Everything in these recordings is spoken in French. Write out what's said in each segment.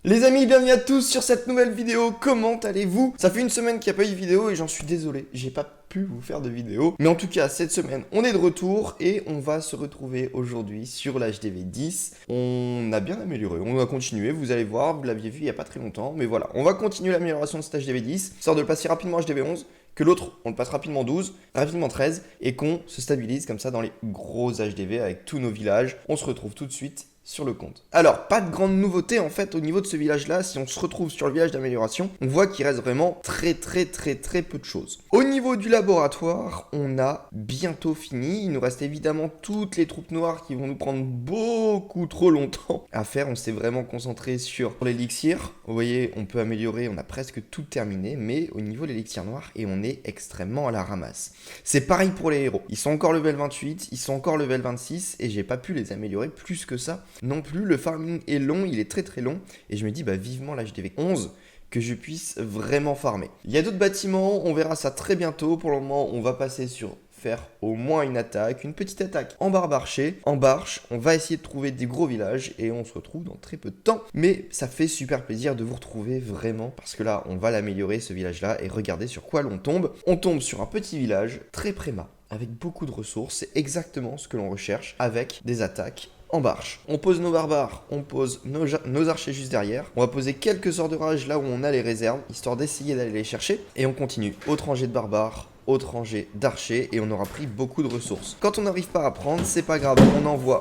Les amis, bienvenue à tous sur cette nouvelle vidéo. Comment allez-vous? Ça fait une semaine qu'il n'y a pas eu de vidéo et j'en suis désolé, j'ai pas pu vous faire de vidéo. Mais en tout cas, cette semaine, on est de retour et on va se retrouver aujourd'hui sur l'HDV 10. On a bien amélioré, on va continuer, vous allez voir, vous l'aviez vu il n'y a pas très longtemps. Mais voilà, on va continuer l'amélioration de cet HDV 10, histoire de le passer rapidement HDV 11. Que l'autre, on le passe rapidement 12, rapidement 13, et qu'on se stabilise comme ça dans les gros HDV avec tous nos villages. On se retrouve tout de suite sur le compte. Alors, pas de grande nouveauté en fait au niveau de ce village-là. Si on se retrouve sur le village d'amélioration, on voit qu'il reste vraiment très peu de choses. Au niveau du laboratoire, on a bientôt fini. Il nous reste évidemment toutes les troupes noires qui vont nous prendre beaucoup trop longtemps à faire. On s'est vraiment concentré sur l'élixir. Vous voyez, on peut améliorer, on a presque tout terminé, mais au niveau de l'élixir noir, et on est extrêmement à la ramasse. C'est pareil pour les héros. Ils sont encore level 28, ils sont encore level 26, et j'ai pas pu les améliorer plus que ça non plus. Le farming est long, il est très long, et je me dis vivement l'HDV 11 que je puisse vraiment farmer. Il y a d'autres bâtiments, on verra ça très bientôt. Pour le moment, on va passer sur faire au moins une attaque, une petite attaque en barbarché, en barche. On va essayer de trouver des gros villages et on se retrouve dans très peu de temps. Mais ça fait super plaisir de vous retrouver vraiment parce que là, on va l'améliorer ce village-là et regardez sur quoi l'on tombe. On tombe sur un petit village très prémat avec beaucoup de ressources. C'est exactement ce que l'on recherche avec des attaques en barche. On pose nos barbares, on pose nos archers juste derrière. On va poser quelques sorts de rage là où on a les réserves, histoire d'essayer d'aller les chercher. Et on continue. Autre rangée de barbares, autre rangée d'archers, et on aura pris beaucoup de ressources. Quand on n'arrive pas à prendre, c'est pas grave.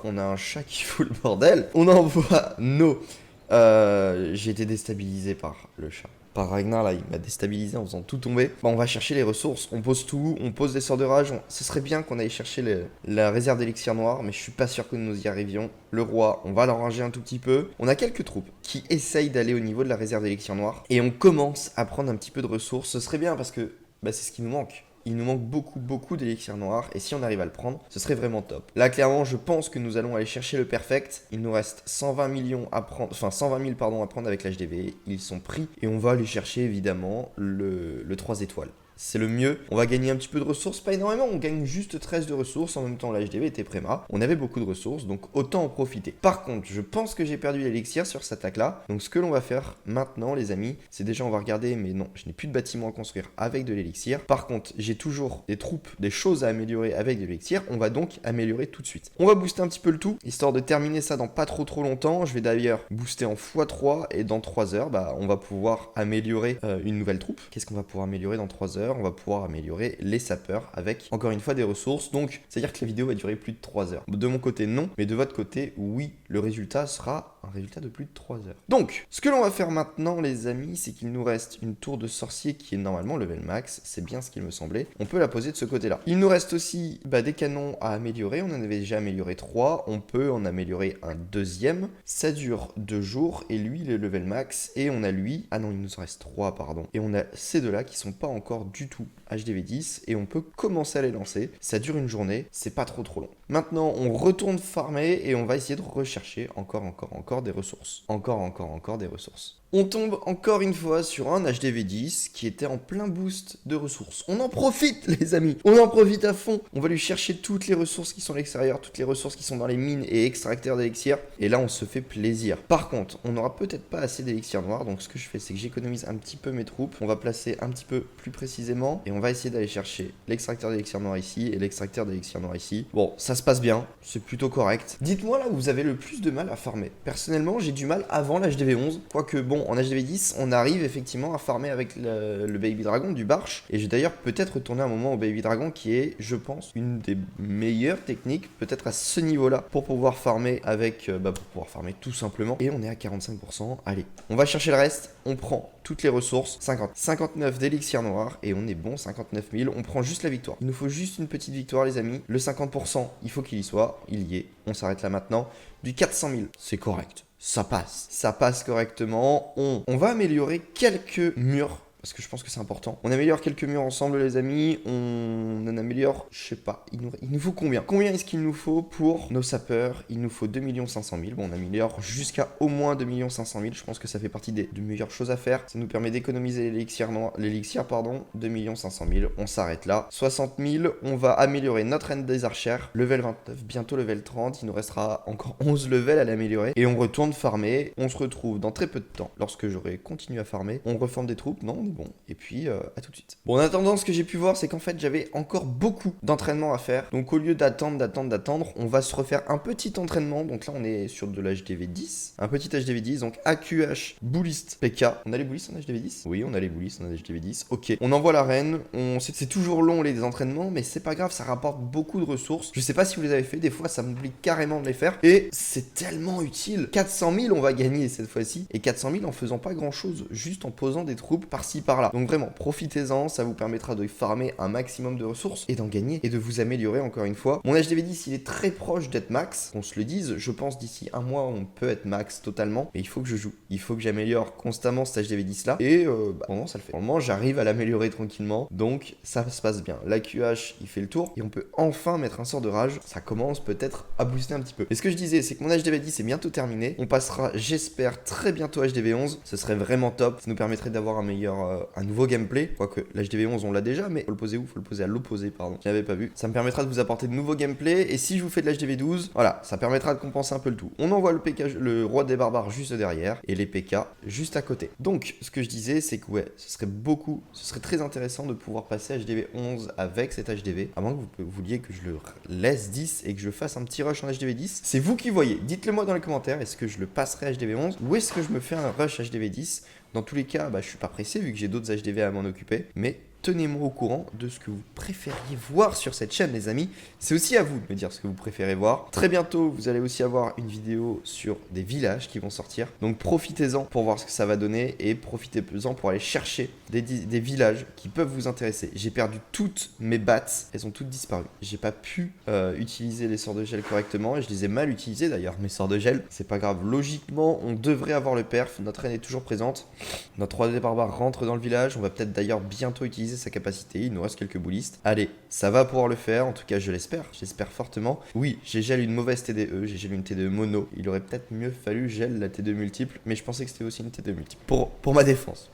On a un chat qui fout le bordel. On envoie nos... J'ai été déstabilisé par le chat. Par Ragnar, là, il m'a déstabilisé en faisant tout tomber. On va chercher les ressources, on pose tout, on pose des sorts de rage. Ce serait bien qu'on aille chercher la réserve d'élixir noir, mais je suis pas sûr que nous y arrivions. Le roi, on va l'enranger un tout petit peu. On a quelques troupes qui essayent d'aller au niveau de la réserve d'élixir noir, et on commence à prendre un petit peu de ressources. Ce serait bien parce que c'est ce qui nous manque. Il nous manque beaucoup d'élixir noir, et si on arrive à le prendre, ce serait vraiment top. Là, clairement, je pense que nous allons aller chercher le perfect. Il nous reste 120 millions à prendre, enfin 120 000 pardon à prendre avec l'HDV. Ils sont pris, et on va aller chercher évidemment le 3 étoiles. C'est le mieux. On va gagner un petit peu de ressources, pas énormément, on gagne juste 13 de ressources. En même temps, l'HDV était préma. On avait beaucoup de ressources, donc autant en profiter. Par contre, je pense que j'ai perdu l'élixir sur cette attaque-là. Donc ce que l'on va faire maintenant, les amis, c'est déjà on va regarder, mais non, je n'ai plus de bâtiment à construire avec de l'élixir. Par contre, j'ai toujours des troupes, des choses à améliorer avec de l'élixir. On va donc améliorer tout de suite. On va booster un petit peu le tout, histoire de terminer ça dans pas trop longtemps. Je vais d'ailleurs booster en x3, et dans 3 heures, on va pouvoir améliorer une nouvelle troupe. Qu'est-ce qu'on va pouvoir améliorer dans 3 heures? On va pouvoir améliorer les sapeurs avec, encore une fois, des ressources. Donc, c'est-à-dire que la vidéo va durer plus de 3 heures. De mon côté, non. Mais de votre côté, oui. Le résultat sera un résultat de plus de 3 heures. Donc, ce que l'on va faire maintenant, les amis, c'est qu'il nous reste une tour de sorcier qui est normalement level max. C'est bien ce qu'il me semblait. On peut la poser de ce côté-là. Il nous reste aussi des canons à améliorer. On en avait déjà amélioré 3. On peut en améliorer un deuxième. Ça dure 2 jours. Et lui, il est level max. Et on a lui... Ah non, il nous en reste 3, pardon. Et on a ces deux-là qui sont pas encore du tout HDV 10 et on peut commencer à les lancer. Ça dure une journée, c'est pas trop long. Maintenant, on retourne farmer et on va essayer de rechercher encore des ressources. Encore des ressources. On tombe encore une fois sur un HDV 10 qui était en plein boost de ressources. On en profite, les amis. On en profite à fond. On va lui chercher toutes les ressources qui sont à l'extérieur, toutes les ressources qui sont dans les mines et extracteurs d'élixir. Et là, on se fait plaisir. Par contre, on n'aura peut-être pas assez d'élixir noir. Donc, ce que je fais, c'est que j'économise un petit peu mes troupes. On va placer un petit peu plus précisément. Et on va essayer d'aller chercher l'extracteur d'élixir noir ici et l'extracteur d'élixir noir ici. Bon, ça se passe bien. C'est plutôt correct. Dites-moi là où vous avez le plus de mal à farmer. Personnellement, j'ai du mal avant l'HDV 11. Quoique, bon, en HDV 10, on arrive effectivement à farmer avec le Baby Dragon du Barche. Et j'ai d'ailleurs peut-être retourné un moment au Baby Dragon qui est, je pense, une des meilleures techniques, peut-être à ce niveau-là, pour pouvoir farmer avec, pour pouvoir farmer tout simplement. Et on est à 45%. Allez, on va chercher le reste. On prend toutes les ressources. 59 d'élixir noir. Et on est bon, 59 000. On prend juste la victoire. Il nous faut juste une petite victoire, les amis. Le 50%, il faut qu'il y soit. Il y est. On s'arrête là maintenant. Du 400 000, c'est correct. Ça passe correctement. On va améliorer quelques murs parce que je pense que c'est important. On améliore quelques murs ensemble les amis, on en améliore, je sais pas, il nous faut combien? Combien est-ce qu'il nous faut pour nos sapeurs? Il nous faut 2 500 000, bon on améliore jusqu'à au moins 2 500 000, je pense que ça fait partie des meilleures choses à faire. Ça nous permet d'économiser l'élixir, 2 500 000, on s'arrête là. 60 000, on va améliorer notre reine des archères, level 29, bientôt level 30, il nous restera encore 11 levels à l'améliorer, et on retourne farmer, on se retrouve dans très peu de temps, lorsque j'aurai continué à farmer, on reforme des troupes, non on est bon, et puis à tout de suite. Bon en attendant, ce que j'ai pu voir, c'est qu'en fait j'avais encore beaucoup d'entraînement à faire, donc au lieu d'attendre, on va se refaire un petit entraînement, donc là on est sur de l'HDV 10, un petit HDV 10, donc AQH, Bullist, PK, on a les Bullists en HDV 10? Oui on a les Bullists en HDV 10, ok, on envoie la reine, c'est toujours long les entraînements, mais c'est pas grave, ça rapporte beaucoup de ressources, je sais pas si vous les avez fait, des fois ça m'oublie carrément de les faire, et c'est tellement utile. 400 000 on va gagner cette fois-ci, et 400 000 en faisant pas grand chose, juste en posant des troupes par-ci par-là, donc vraiment profitez-en, ça vous permettra de farmer un maximum de ressources, et d'en gagner, et de vous améliorer encore une fois. Mon HDV 10 il est très proche d'être max, qu'on se le dise, je pense d'ici un mois on peut être max totalement, mais il faut que je joue, il faut que j'améliore constamment cet HDV 10 là, et pour le moment ça le fait. Pour le moment j'arrive à l'améliorer tranquillement, donc ça se passe bien. L'AQH il fait le tour, et on peut enfin mettre un sort de rage, ça commence peut-être à booster un petit peu. Et ce que je disais, c'est que mon HDV 10 est bientôt terminé, on passera j'espère très bientôt HDV 11, ce serait vraiment top, ça nous permettrait d'avoir un nouveau gameplay, quoique l'HDV 11 on l'a déjà, mais faut le poser où? Faut le poser à l'opposé, pardon, je n'avais pas vu. Ça me permettra de vous apporter de nouveaux gameplays, et si je vous fais de l'HDV 12, voilà, ça permettra de compenser un peu le tout. On envoie le roi des barbares juste derrière, et les PK juste à côté. Donc, ce que je disais, c'est que ouais, ce serait très intéressant de pouvoir passer HDV 11 avec cet HDV, à moins que vous vouliez que je le laisse 10 et que je fasse un petit rush en HDV 10. C'est vous qui voyez, dites-le moi dans les commentaires, est-ce que je le passerai HDV 11 ou est-ce que je me fais un rush HDV 10? Dans tous les cas, je suis pas pressé vu que j'ai d'autres HDV à m'en occuper, mais tenez-moi au courant de ce que vous préfériez voir sur cette chaîne les amis, c'est aussi à vous de me dire ce que vous préférez voir. Très bientôt vous allez aussi avoir une vidéo sur des villages qui vont sortir, donc profitez-en pour voir ce que ça va donner et profitez-en pour aller chercher des villages qui peuvent vous intéresser. J'ai perdu toutes mes bats, elles ont toutes disparu, j'ai pas pu utiliser les sorts de gel correctement et je les ai mal utilisés d'ailleurs mes sorts de gel, c'est pas grave, logiquement on devrait avoir le perf, notre reine est toujours présente, notre roi des barbares rentre dans le village, on va peut-être d'ailleurs bientôt utiliser sa capacité, il nous reste quelques bullistes. Allez, ça va pouvoir le faire, en tout cas je l'espère fortement. Oui, j'ai gel une mauvaise TDE, j'ai gel une TDE mono, il aurait peut-être mieux fallu gel la TDE multiple, mais je pensais que c'était aussi une TDE multiple. Pour ma défense,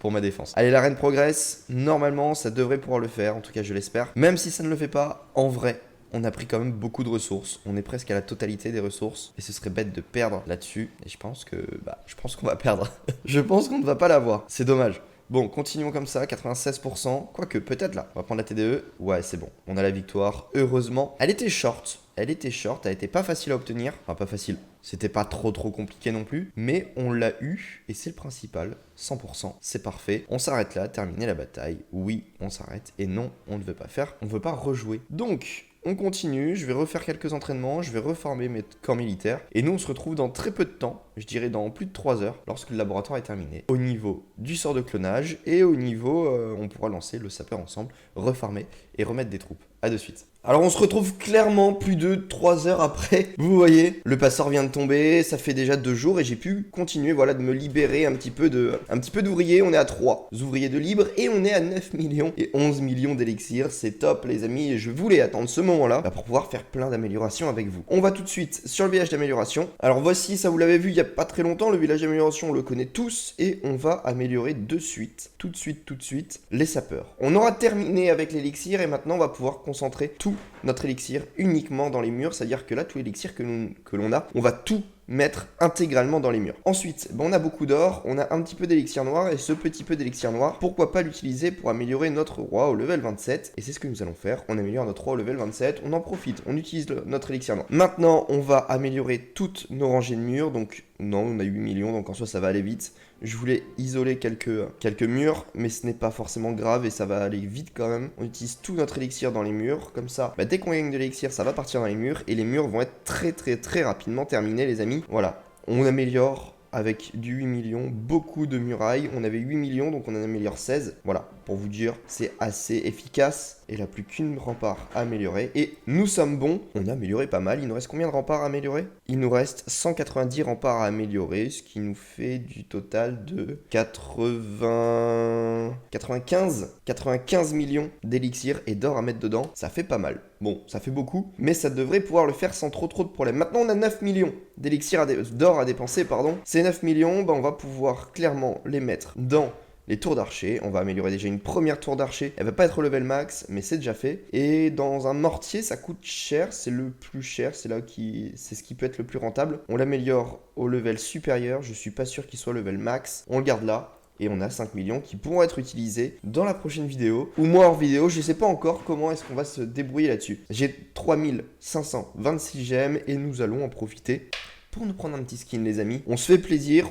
Allez, la reine progresse, normalement ça devrait pouvoir le faire, en tout cas je l'espère. Même si ça ne le fait pas, en vrai, on a pris quand même beaucoup de ressources, on est presque à la totalité des ressources, et ce serait bête de perdre là-dessus, et je pense qu'on va perdre. Je pense qu'on ne va pas l'avoir, c'est dommage. Bon, continuons comme ça, 96%, quoique peut-être là, on va prendre la TDE, ouais c'est bon, on a la victoire, heureusement. Elle était short, elle était pas facile à obtenir, enfin pas facile, c'était pas trop compliqué non plus, mais on l'a eu, et c'est le principal, 100%, c'est parfait. On s'arrête là, terminer la bataille, oui, on s'arrête, et non, on ne veut pas faire, on ne veut pas rejouer. Donc, on continue, je vais refaire quelques entraînements, je vais reformer mes camps militaires. Et nous, on se retrouve dans très peu de temps, je dirais dans plus de 3 heures, lorsque le laboratoire est terminé. Au niveau du sort de clonage et au niveau, on pourra lancer le sapeur ensemble, refarmer et remettre des troupes. A de suite. Alors on se retrouve clairement plus de 3 heures après. Vous voyez, le passeur vient de tomber, ça fait déjà 2 jours et j'ai pu continuer voilà, de me libérer un petit peu d'ouvriers. On est à 3 ouvriers de libre et on est à 9 millions et 11 millions d'élixirs. C'est top les amis et je voulais attendre ce moment-là pour pouvoir faire plein d'améliorations avec vous. On va tout de suite sur le village d'amélioration. Alors voici, ça vous l'avez vu il n'y a pas très longtemps, le village d'amélioration on le connaît tous et on va améliorer de suite, tout de suite, les sapeurs. On aura terminé avec l'élixir et maintenant on va pouvoir concentrer tout notre élixir uniquement dans les murs, c'est-à-dire que là, tout l'élixir que l'on a, on va tout mettre intégralement dans les murs. Ensuite, on a beaucoup d'or, on a un petit peu d'élixir noir, et ce petit peu d'élixir noir, pourquoi pas l'utiliser pour améliorer notre roi au level 27, et c'est ce que nous allons faire, on améliore notre roi au level 27, on en profite, on utilise notre élixir noir. Maintenant, on va améliorer toutes nos rangées de murs, donc non, on a 8 millions, donc en soi ça va aller vite. Je voulais isoler quelques murs, mais ce n'est pas forcément grave et ça va aller vite quand même. On utilise tout notre élixir dans les murs, comme ça, dès qu'on gagne de l'élixir, ça va partir dans les murs et les murs vont être très rapidement terminés les amis. Voilà, on améliore avec du 8 millions, beaucoup de murailles. On avait 8 millions, donc on en améliore 16. Voilà, pour vous dire, c'est assez efficace. Et là, plus qu'une rempart améliorée. Et nous sommes bons. On a amélioré pas mal. Il nous reste combien de remparts à améliorer? Il nous reste 190 remparts à améliorer, ce qui nous fait du total de 95 millions d'élixirs et d'or à mettre dedans. Ça fait pas mal. Bon, ça fait beaucoup, mais ça devrait pouvoir le faire sans trop de problèmes. Maintenant, on a 9 millions d'élixirs d'or à dépenser, pardon. Ces 9 millions, on va pouvoir clairement les mettre dans les tours d'archer. On va améliorer déjà une première tour d'archer. Elle va pas être level max, mais c'est déjà fait. Et dans un mortier, ça coûte cher. C'est le plus cher. C'est ce qui peut être le plus rentable. On l'améliore au level supérieur. Je suis pas sûr qu'il soit level max. On le garde là. Et on a 5 millions qui pourront être utilisés dans la prochaine vidéo. Ou moi hors vidéo, je sais pas encore comment est-ce qu'on va se débrouiller là-dessus. J'ai 3526 gemmes et nous allons en profiter pour nous prendre un petit skin, les amis. On se fait plaisir.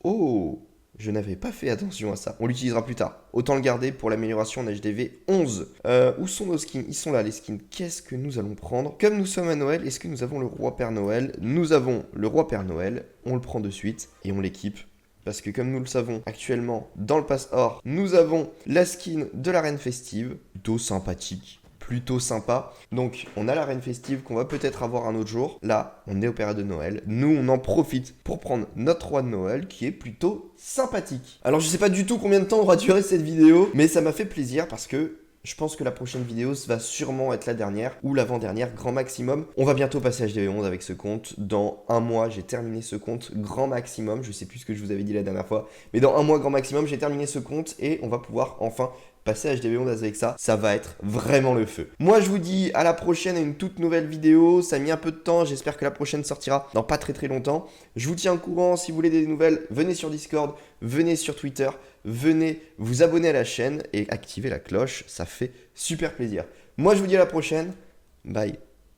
Oh, je n'avais pas fait attention à ça. On l'utilisera plus tard. Autant le garder pour l'amélioration en HDV 11. Où sont nos skins? Ils sont là, les skins. Qu'est-ce que nous allons prendre? Comme nous sommes à Noël, est-ce que nous avons le roi Père Noël? Nous avons le roi Père Noël. On le prend de suite et on l'équipe. Parce que comme nous le savons actuellement, dans le pass or, nous avons la skin de la reine festive. Plutôt sympathique. Plutôt sympa. Donc, on a la reine festive qu'on va peut-être avoir un autre jour. Là, on est au période de Noël. Nous, on en profite pour prendre notre roi de Noël qui est plutôt sympathique. Alors, je sais pas du tout combien de temps aura duré cette vidéo, mais ça m'a fait plaisir parce que je pense que la prochaine vidéo va sûrement être la dernière ou l'avant-dernière, grand maximum. On va bientôt passer à HDV11 avec ce compte. Dans un mois, j'ai terminé ce compte grand maximum. Je sais plus ce que je vous avais dit la dernière fois, mais dans un mois grand maximum, j'ai terminé ce compte et on va pouvoir enfin passer à HDV11 avec ça. Ça va être vraiment le feu. Moi, je vous dis à la prochaine à une toute nouvelle vidéo. Ça a mis un peu de temps. J'espère que la prochaine sortira dans pas très longtemps. Je vous tiens au courant. Si vous voulez des nouvelles, venez sur Discord, venez sur Twitter. Venez vous abonner à la chaîne et activer la cloche, ça fait super plaisir. Moi je vous dis à la prochaine, bye.